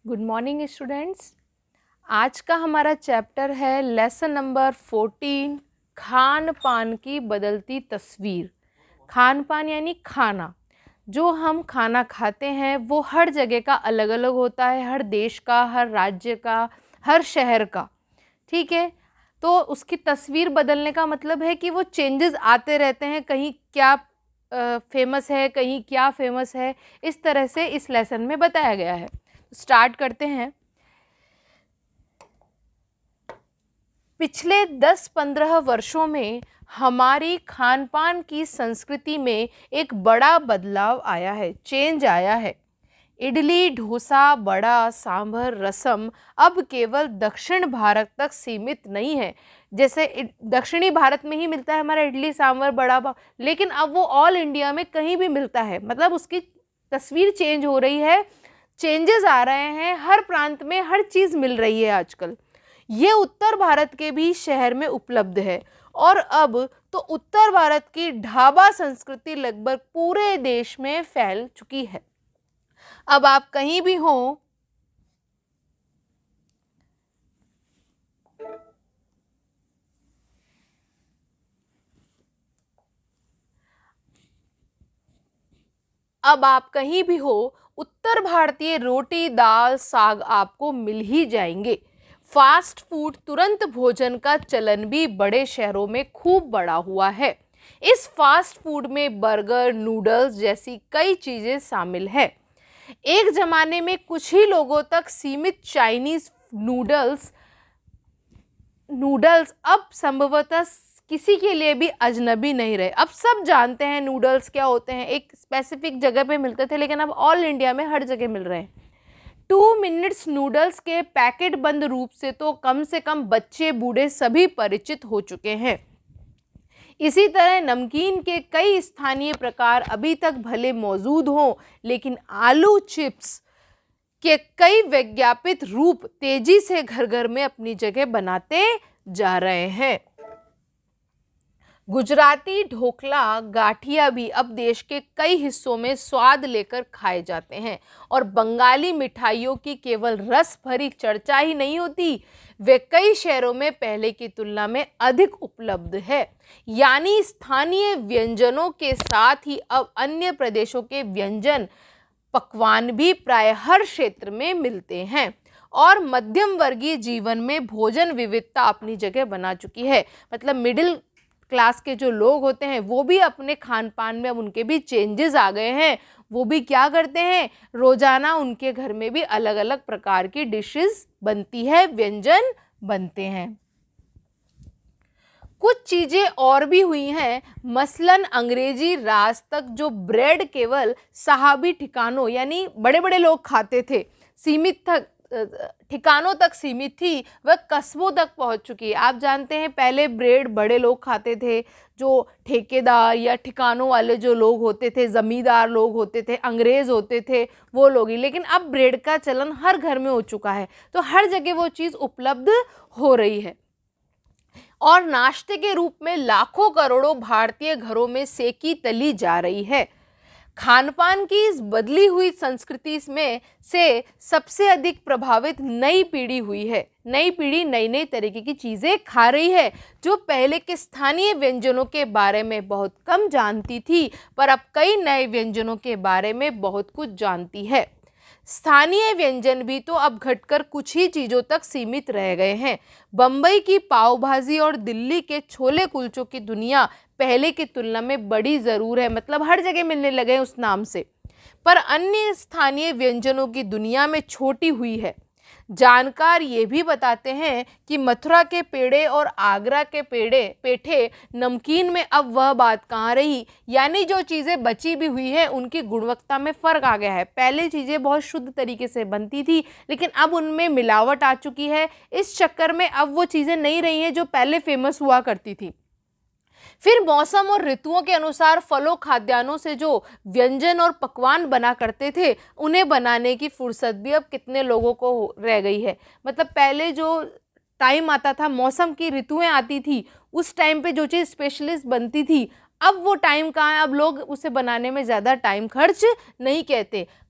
Good morning students. आज का हमारा चैप्टर है लेसन नंबर 14, खान पान की बदलती तस्वीर। खान पान यानी खाना। जो हम खाना खाते हैं वो हर जगह का अलग अलग होता है, हर देश का, हर राज्य का, हर शहर का। ठीक है, तो उसकी तस्वीर बदलने का मतलब है कि वो चेंजेस आते रहते हैं, कहीं क्या फेमस है, कहीं क्या फेमस है। इस तरह से इस लेसन में बताया गया है। स्टार्ट करते हैं। पिछले 10-15 वर्षों में हमारी खान पान की संस्कृति में एक बड़ा बदलाव आया है, चेंज आया है। इडली, डोसा, बड़ा, सांभर, रसम अब केवल दक्षिण भारत तक सीमित नहीं है। जैसे दक्षिणी भारत में ही मिलता है हमारा इडली, सांभर, बड़ा, लेकिन अब वो ऑल इंडिया में कहीं भी मिलता है। मतलब उसकी तस्वीर चेंज हो रही है, चेंजेस आ रहे हैं, हर प्रांत में हर चीज़ मिल रही है आजकल। ये उत्तर भारत के भी शहर में उपलब्ध है और अब तो उत्तर भारत की ढाबा संस्कृति लगभग पूरे देश में फैल चुकी है। अब आप कहीं भी हो, उत्तर भारतीय रोटी, दाल, साग आपको मिल ही जाएंगे। फास्ट फूड, तुरंत भोजन का चलन भी बड़े शहरों में खूब बढ़ा हुआ है। इस फास्ट फूड में बर्गर, नूडल्स जैसी कई चीजें शामिल है। एक जमाने में कुछ ही लोगों तक सीमित चाइनीज नूडल्स नूडल्स अब संभवतः किसी के लिए भी अजनबी नहीं रहे। अब सब जानते हैं नूडल्स क्या होते हैं। एक स्पेसिफिक जगह पे मिलते थे लेकिन अब ऑल इंडिया में हर जगह मिल रहे हैं। 2 मिनट्स नूडल्स के पैकेट बंद रूप से कम बच्चे, बूढ़े सभी परिचित हो चुके हैं। इसी तरह नमकीन के कई स्थानीय प्रकार अभी तक भले मौजूद हों, लेकिन आलू चिप्स के कई विज्ञापित रूप तेजी से घर घर में अपनी जगह बनाते जा रहे हैं। गुजराती ढोकला, गाठिया भी अब देश के कई हिस्सों में स्वाद लेकर खाए जाते हैं। और बंगाली मिठाइयों की केवल रस भरी चर्चा ही नहीं होती, वे कई शहरों में पहले की तुलना में अधिक उपलब्ध है। यानी स्थानीय व्यंजनों के साथ ही अब अन्य प्रदेशों के व्यंजन, पकवान भी प्राय हर क्षेत्र में मिलते हैं। और मध्यम वर्गीय जीवन में भोजन विविधता अपनी जगह बना चुकी है। मतलब मिडिल क्लास के जो लोग होते हैं वो भी अपने खान पान में अब उनके भी चेंजेस आ गए हैं। वो भी क्या करते हैं, रोजाना उनके घर में भी अलग अलग प्रकार की डिशेस बनती है, व्यंजन बनते हैं। कुछ चीजें और भी हुई हैं, मसलन अंग्रेजी राज तक जो ब्रेड केवल साहबी ठिकानों यानी बड़े बड़े लोग खाते थे, सीमित तक ठिकानों तक सीमित थी, वह कस्बों तक पहुंच चुकी है। आप जानते हैं पहले ब्रेड बड़े लोग खाते थे, जो ठेकेदार या ठिकानों वाले जो लोग होते थे, जमींदार लोग होते थे, अंग्रेज होते थे, वो लोग ही। लेकिन अब ब्रेड का चलन हर घर में हो चुका है, तो हर जगह वो चीज़ उपलब्ध हो रही है। और नाश्ते के रूप में लाखों करोड़ों भारतीय घरों में सेकी तली जा रही है। खान पान की इस बदली हुई संस्कृति में से सबसे अधिक प्रभावित नई पीढ़ी हुई है। नई पीढ़ी नई नई तरीके की चीज़ें खा रही है, जो पहले के स्थानीय व्यंजनों के बारे में बहुत कम जानती थी, पर अब कई नए व्यंजनों के बारे में बहुत कुछ जानती है। स्थानीय व्यंजन भी तो अब घटकर कुछ ही चीज़ों तक सीमित रह गए हैं। बम्बई की पाव भाजी और दिल्ली के छोले कुलचों की दुनिया पहले की तुलना में बड़ी ज़रूर है। मतलब हर जगह मिलने लगे हैं उस नाम से, पर अन्य स्थानीय व्यंजनों की दुनिया में छोटी हुई है। जानकार ये भी बताते हैं कि मथुरा के पेड़े और आगरा के पेठे नमकीन में अब वह बात कहाँ रही। यानी जो चीज़ें बची भी हुई है उनकी गुणवत्ता में फ़र्क आ गया है। पहले चीज़ें बहुत शुद्ध तरीके से बनती थी, लेकिन अब उनमें मिलावट आ चुकी है। इस चक्कर में अब वो चीज़ें नहीं रही हैं जो पहले फेमस हुआ करती थी। फिर मौसम और ऋतुओं के अनुसार फलों, खाद्यान्नों से जो व्यंजन और पकवान बना करते थे, उन्हें बनाने की फुर्सत भी अब कितने लोगों को रह गई है। मतलब पहले जो टाइम आता था, मौसम की ऋतुएं आती थी, उस टाइम पे जो चीज़ स्पेशलिस्ट बनती थी, अब वो टाइम कहाँ है, अब लोग उसे बनाने में ज़्यादा टाइम खर्च नहीं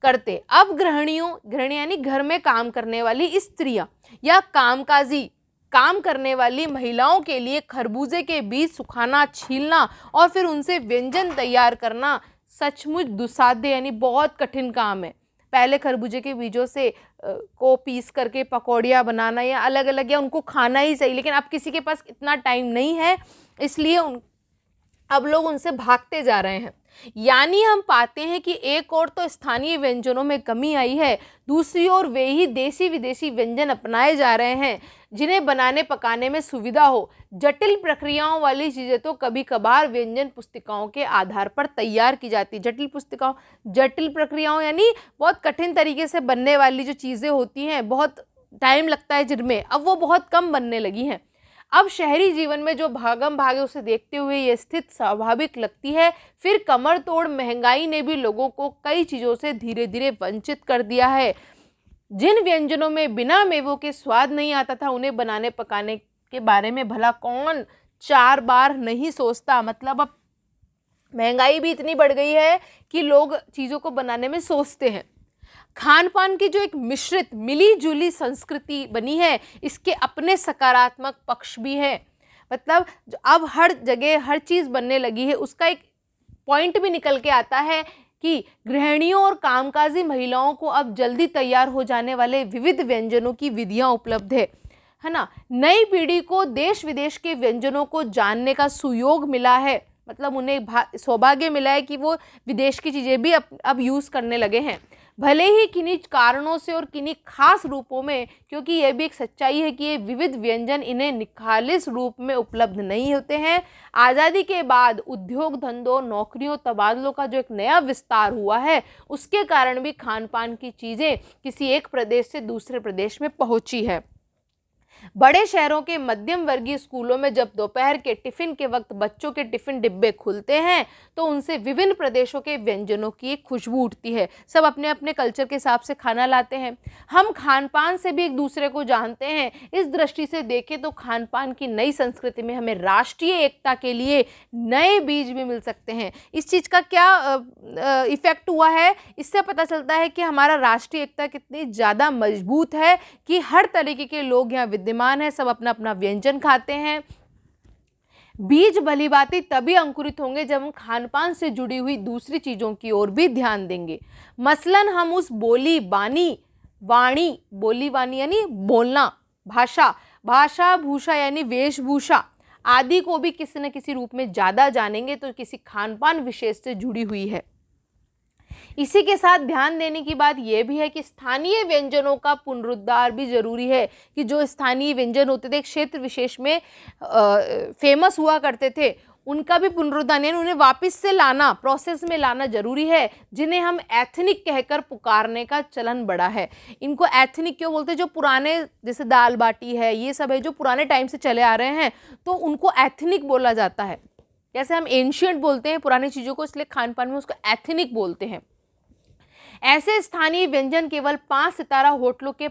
करते। अब गृहिणी यानी घर में काम करने वाली स्त्रियां या कामकाजी काम करने वाली महिलाओं के लिए खरबूजे के बीज सुखाना, छीलना और फिर उनसे व्यंजन तैयार करना सचमुच दुस्साध्य यानी बहुत कठिन काम है। पहले खरबूजे के बीजों से को पीस करके पकौड़ियाँ बनाना या अलग अलग या उनको खाना ही सही, लेकिन अब किसी के पास इतना टाइम नहीं है, इसलिए अब लोग उनसे भागते जा रहे हैं। यानी हम पाते हैं कि एक ओर तो स्थानीय व्यंजनों में कमी आई है, दूसरी ओर वे ही देसी विदेशी व्यंजन अपनाए जा रहे हैं जिन्हें बनाने पकाने में सुविधा हो। जटिल प्रक्रियाओं वाली चीज़ें तो कभी कभार व्यंजन पुस्तिकाओं के आधार पर तैयार की जाती। जटिल प्रक्रियाओं यानी बहुत कठिन तरीके से बनने वाली जो चीज़ें होती हैं, बहुत टाइम लगता है जिनमें, अब वो बहुत कम बनने लगी हैं। अब शहरी जीवन में जो भागम भाग है उसे देखते हुए ये स्थिति स्वाभाविक लगती है। फिर कमर तोड़ महंगाई ने भी लोगों को कई चीज़ों से धीरे धीरे वंचित कर दिया है। जिन व्यंजनों में बिना मेवों के स्वाद नहीं आता था, उन्हें बनाने पकाने के बारे में भला कौन 4 बार नहीं सोचता। मतलब अब महंगाई भी इतनी बढ़ गई है कि लोग चीज़ों को बनाने में सोचते हैं। खान पान की जो एक मिश्रित मिली जुली संस्कृति बनी है, इसके अपने सकारात्मक पक्ष भी है। मतलब अब हर जगह हर चीज़ बनने लगी है, उसका एक पॉइंट भी निकल के आता है कि गृहिणियों और कामकाजी महिलाओं को अब जल्दी तैयार हो जाने वाले विविध व्यंजनों की विधियां उपलब्ध है ना। नई पीढ़ी को देश विदेश के व्यंजनों को जानने का सुयोग मिला है। मतलब उन्हें सौभाग्य मिला है कि वो विदेश की चीज़ें भी अब यूज़ करने लगे हैं, भले ही किन्हीं कारणों से और किन्हीं खास रूपों में, क्योंकि यह भी एक सच्चाई है कि ये विविध व्यंजन इन्हें निखालिस रूप में उपलब्ध नहीं होते हैं। आज़ादी के बाद उद्योग धंधों, नौकरियों, तबादलों का जो एक नया विस्तार हुआ है, उसके कारण भी खान पान की चीज़ें किसी एक प्रदेश से दूसरे प्रदेश में पहुंची है। बड़े शहरों के मध्यम वर्गीय स्कूलों में जब दोपहर के टिफिन के वक्त बच्चों के टिफिन डिब्बे खुलते हैं तो उनसे विभिन्न प्रदेशों के व्यंजनों की एक खुशबू उठती है। सब अपने अपने कल्चर के हिसाब से खाना लाते हैं। हम खान पान से भी एक दूसरे को जानते हैं। इस दृष्टि से देखें तो खान पान की नई संस्कृति में हमें राष्ट्रीय एकता के लिए नए बीज भी मिल सकते हैं। इस चीज़ का क्या इफेक्ट हुआ है, इससे पता चलता है कि हमारा राष्ट्रीय एकता कितनी ज़्यादा मजबूत है कि हर तरीके के लोग यहाँ विद्यमान है, सब अपना अपना व्यंजन खाते हैं। बीज भलीभांति तभी अंकुरित होंगे जब हम खान पान से जुड़ी हुई दूसरी चीज़ों की ओर भी ध्यान देंगे। मसलन हम उस बोली वाणी यानी बोलना, भाषा भूषा यानी वेशभूषा आदि को भी किसी न किसी रूप में ज़्यादा जानेंगे तो किसी खान पान विशेष से जुड़ी हुई है। इसी के साथ ध्यान देने की बात यह भी है कि स्थानीय व्यंजनों का पुनरुद्धार भी जरूरी है कि जो स्थानीय व्यंजन होते थे एक क्षेत्र विशेष में फेमस हुआ करते थे, उनका भी पुनरुद्धार यानी उन्हें वापस से लाना, प्रोसेस में लाना जरूरी है। जिन्हें हम एथनिक कहकर पुकारने का चलन बढ़ा है। इनको एथनिक क्यों बोलते हैं? जो पुराने जैसे दाल बाटी है, ये सब है जो पुराने टाइम से चले आ रहे हैं, तो उनको एथनिक बोला जाता है। जैसे हम एंशियंट बोलते हैं पुरानी चीज़ों को, इसलिए खान पान में उसको एथनिक बोलते हैं। ऐसे स्थानीय व्यंजन केवल 5 सितारा होटलों के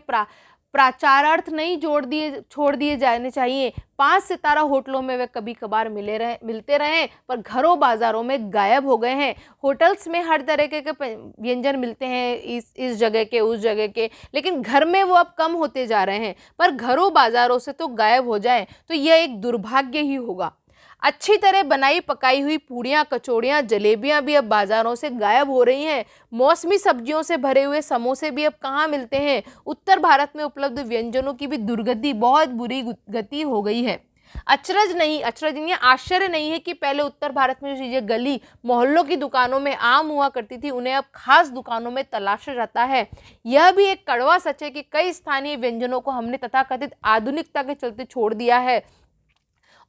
प्रचारार्थ नहीं छोड़ दिए जाने चाहिए। 5 सितारा होटलों में वे कभी कभार मिलते रहे पर घरों बाजारों में गायब हो गए हैं। होटल्स में हर तरह के व्यंजन मिलते हैं, इस जगह के उस जगह के, लेकिन घर में वो अब कम होते जा रहे हैं। पर घरों बाजारों से तो गायब हो जाएं तो यह एक दुर्भाग्य ही होगा। अच्छी तरह बनाई पकाई हुई पूड़ियाँ, कचौड़ियाँ, जलेबियाँ भी अब बाज़ारों से गायब हो रही हैं। मौसमी सब्जियों से भरे हुए समोसे भी अब कहाँ मिलते हैं। उत्तर भारत में उपलब्ध व्यंजनों की भी दुर्गति, बहुत बुरी गति हो गई है। आश्चर्य नहीं है कि पहले उत्तर भारत में जो चीज़ें गली मोहल्लों की दुकानों में आम हुआ करती थी, उन्हें अब खास दुकानों में तलाशा जाता है। यह भी एक कड़वा सच है कि कई स्थानीय व्यंजनों को हमने तथाकथित आधुनिकता के चलते छोड़ दिया है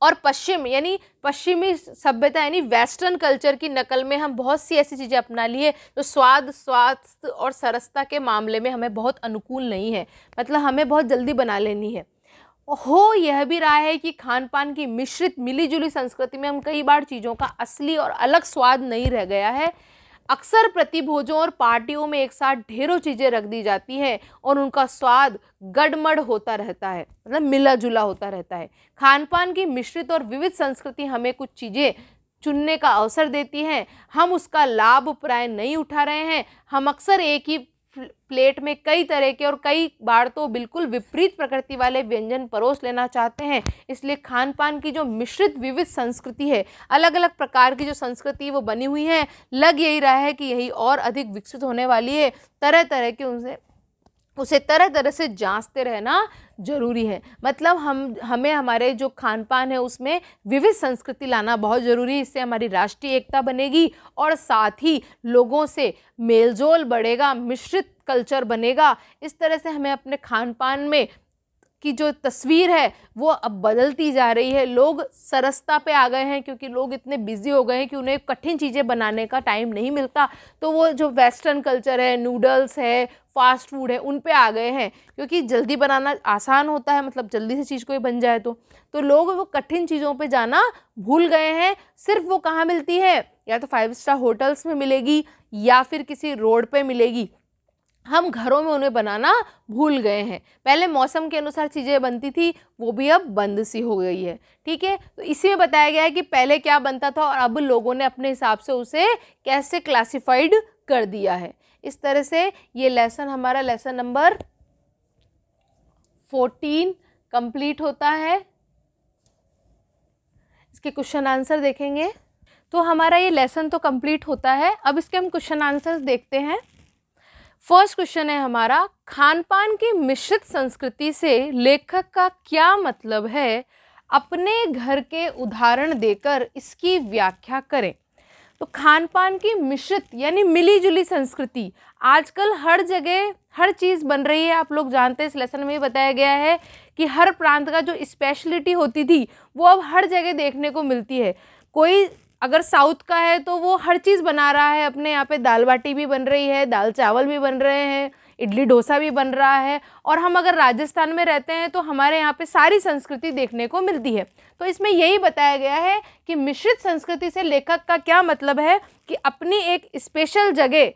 और पश्चिमी सभ्यता यानी वेस्टर्न कल्चर की नकल में हम बहुत सी ऐसी चीज़ें अपना लिए जो स्वास्थ्य और सरसता के मामले में हमें बहुत अनुकूल नहीं है। मतलब हमें बहुत जल्दी बना लेनी है। यह भी रहा है कि खान पान की मिश्रित मिलीजुली संस्कृति में हम कई बार चीज़ों का असली और अलग स्वाद नहीं रह गया है। अक्सर प्रतिभोजों और पार्टियों में एक साथ ढेरों चीज़ें रख दी जाती हैं और उनका स्वाद गड़मड़ होता रहता है, मतलब मिला जुला होता रहता है। खान पान की मिश्रित और विविध संस्कृति हमें कुछ चीज़ें चुनने का अवसर देती हैं, हम उसका लाभ प्राय नहीं उठा रहे हैं। हम अक्सर एक ही प्लेट में कई तरह के और कई बार तो बिल्कुल विपरीत प्रकृति वाले व्यंजन परोस लेना चाहते हैं। इसलिए खान पान की जो मिश्रित विविध संस्कृति है, अलग अलग प्रकार की जो संस्कृति वो बनी हुई है, लग यही रहा है कि यही और अधिक विकसित होने वाली है। तरह तरह के उसे तरह तरह से जांचते रहना जरूरी है। मतलब हमें हमारे जो खान पान है उसमें विविध संस्कृति लाना बहुत ज़रूरी है। इससे हमारी राष्ट्रीय एकता बनेगी और साथ ही लोगों से मेलजोल बढ़ेगा, मिश्रित कल्चर बनेगा। इस तरह से हमें अपने खान पान में की जो तस्वीर है वो अब बदलती जा रही है। लोग सरसता पे आ गए हैं क्योंकि लोग इतने बिजी हो गए हैं कि उन्हें कठिन चीज़ें बनाने का टाइम नहीं मिलता। तो वो जो वेस्टर्न कल्चर है, नूडल्स है, फास्ट फूड है, उन पे आ गए हैं क्योंकि जल्दी बनाना आसान होता है, मतलब जल्दी से चीज़ कोई बन जाए। तो लोग वो कठिन चीज़ों पे जाना भूल गए हैं। सिर्फ वो कहाँ मिलती है, या तो 5 स्टार होटल्स में मिलेगी या फिर किसी रोड पे मिलेगी। हम घरों में उन्हें बनाना भूल गए हैं। पहले मौसम के अनुसार चीज़ें बनती थी, वो भी अब बंद सी हो गई है। ठीक है, तो इसी में बताया गया है कि पहले क्या बनता था और अब लोगों ने अपने हिसाब से उसे कैसे क्लासिफाइड कर दिया है। इस तरह से ये लेसन हमारा लेसन नंबर 14 कंप्लीट होता है। इसके क्वेश्चन आंसर देखेंगे तो हमारा ये लेसन तो कंप्लीट होता है। अब इसके हम क्वेश्चन आंसर्स देखते हैं। फर्स्ट क्वेश्चन है हमारा, खान पान की मिश्रित संस्कृति से लेखक का क्या मतलब है, अपने घर के उदाहरण देकर इसकी व्याख्या करें। तो खान पान की मिश्रित यानी मिली जुली संस्कृति, आजकल हर जगह हर चीज़ बन रही है। आप लोग जानते हैं, इस लेसन में बताया गया है कि हर प्रांत का जो स्पेशलिटी होती थी वो अब हर जगह देखने को मिलती है। कोई अगर साउथ का है तो वो हर चीज़ बना रहा है। अपने यहाँ पे दाल बाटी भी बन रही है, दाल चावल भी बन रहे हैं, इडली डोसा भी बन रहा है। और हम अगर राजस्थान में रहते हैं तो हमारे यहाँ पे सारी संस्कृति देखने को मिलती है। तो इसमें यही बताया गया है कि मिश्रित संस्कृति से लेखक का क्या मतलब है कि अपनी एक स्पेशल जगह,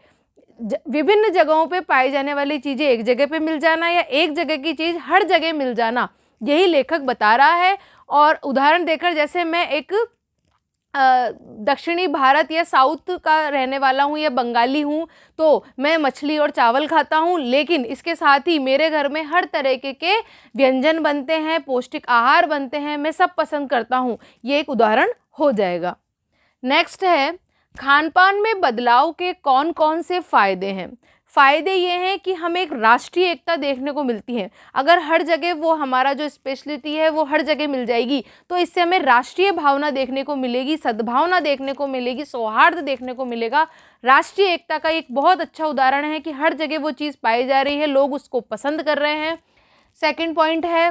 विभिन्न जगहों पे पाई जाने वाली चीज़ें एक जगह पे मिल जाना या एक जगह की चीज़ हर जगह मिल जाना, यही लेखक बता रहा है। और उदाहरण देकर, जैसे मैं एक दक्षिणी भारत या साउथ का रहने वाला हूँ या बंगाली हूँ, तो मैं मछली और चावल खाता हूँ, लेकिन इसके साथ ही मेरे घर में हर तरह के व्यंजन बनते हैं, पौष्टिक आहार बनते हैं, मैं सब पसंद करता हूँ। ये एक उदाहरण हो जाएगा। नेक्स्ट है, खान पान में बदलाव के कौन कौन से फ़ायदे हैं। फ़ायदे ये हैं कि हमें एक राष्ट्रीय एकता देखने को मिलती है। अगर हर जगह वो हमारा जो स्पेशलिटी है वो हर जगह मिल जाएगी तो इससे हमें राष्ट्रीय भावना देखने को मिलेगी, सद्भावना देखने को मिलेगी, सौहार्द देखने को मिलेगा। राष्ट्रीय एकता का एक बहुत अच्छा उदाहरण है कि हर जगह वो चीज़ पाई जा रही है, लोग उसको पसंद कर रहे हैं। सेकेंड पॉइंट है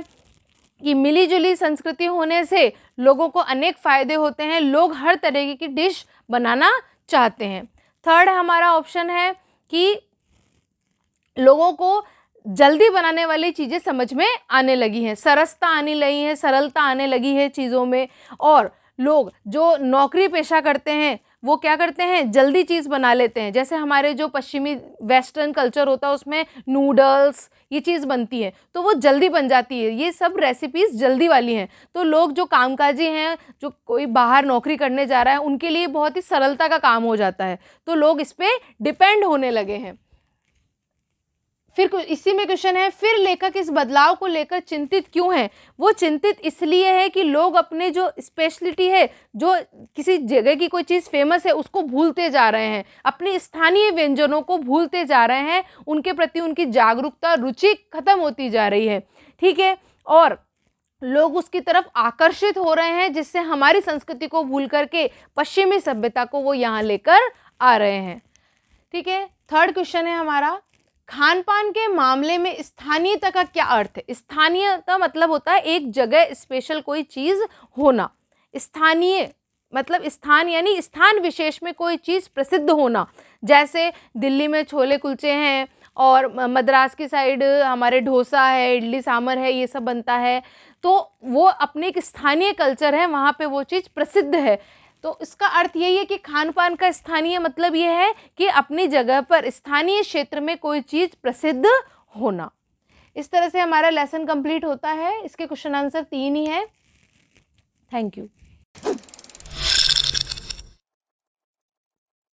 कि मिली जुली संस्कृति होने से लोगों को अनेक फ़ायदे होते हैं, लोग हर तरह की डिश बनाना चाहते हैं। थर्ड हमारा ऑप्शन है कि लोगों को जल्दी बनाने वाली चीज़ें समझ में आने लगी हैं, सरसता आने लगी है, सरलता आने लगी है चीज़ों में। और लोग जो नौकरी पेशा करते हैं वो क्या करते हैं, जल्दी चीज़ बना लेते हैं। जैसे हमारे जो पश्चिमी वेस्टर्न कल्चर होता है उसमें नूडल्स ये चीज़ बनती है तो वो जल्दी बन जाती है, ये सब रेसिपीज़ जल्दी वाली हैं। तो लोग जो कामकाजी हैं, जो कोई बाहर नौकरी करने जा रहा है, उनके लिए बहुत ही सरलता का काम हो जाता है, तो लोग इस पर डिपेंड होने लगे हैं। फिर इसी में क्वेश्चन है, फिर लेखक इस बदलाव को लेकर चिंतित क्यों है। वो चिंतित इसलिए है कि लोग अपने जो स्पेशलिटी है, जो किसी जगह की कोई चीज़ फेमस है, उसको भूलते जा रहे हैं, अपने स्थानीय व्यंजनों को भूलते जा रहे हैं, उनके प्रति उनकी जागरूकता, रुचि खत्म होती जा रही है। ठीक है, और लोग उसकी तरफ आकर्षित हो रहे हैं, जिससे हमारी संस्कृति को भूल करके पश्चिमी सभ्यता को वो यहाँ लेकर आ रहे हैं। ठीक है, थर्ड क्वेश्चन है हमारा, खान पान के मामले में स्थानीयता का क्या अर्थ है। स्थानीयता मतलब होता है एक जगह स्पेशल कोई चीज़ होना। स्थानीय मतलब स्थान यानी स्थान विशेष में कोई चीज़ प्रसिद्ध होना। जैसे दिल्ली में छोले कुलचे हैं और मद्रास की साइड हमारे डोसा है, इडली सांभर है, ये सब बनता है, तो वो अपने एक स्थानीय कल्चर है, वहाँ पे वो चीज़ प्रसिद्ध है। तो इसका अर्थ यही है कि खान पान का स्थानीय मतलब ये है कि अपनी जगह पर स्थानीय क्षेत्र में कोई चीज़ प्रसिद्ध होना। इस तरह से हमारा लेसन कंप्लीट होता है। इसके क्वेश्चन आंसर 3 ही है। Thank you.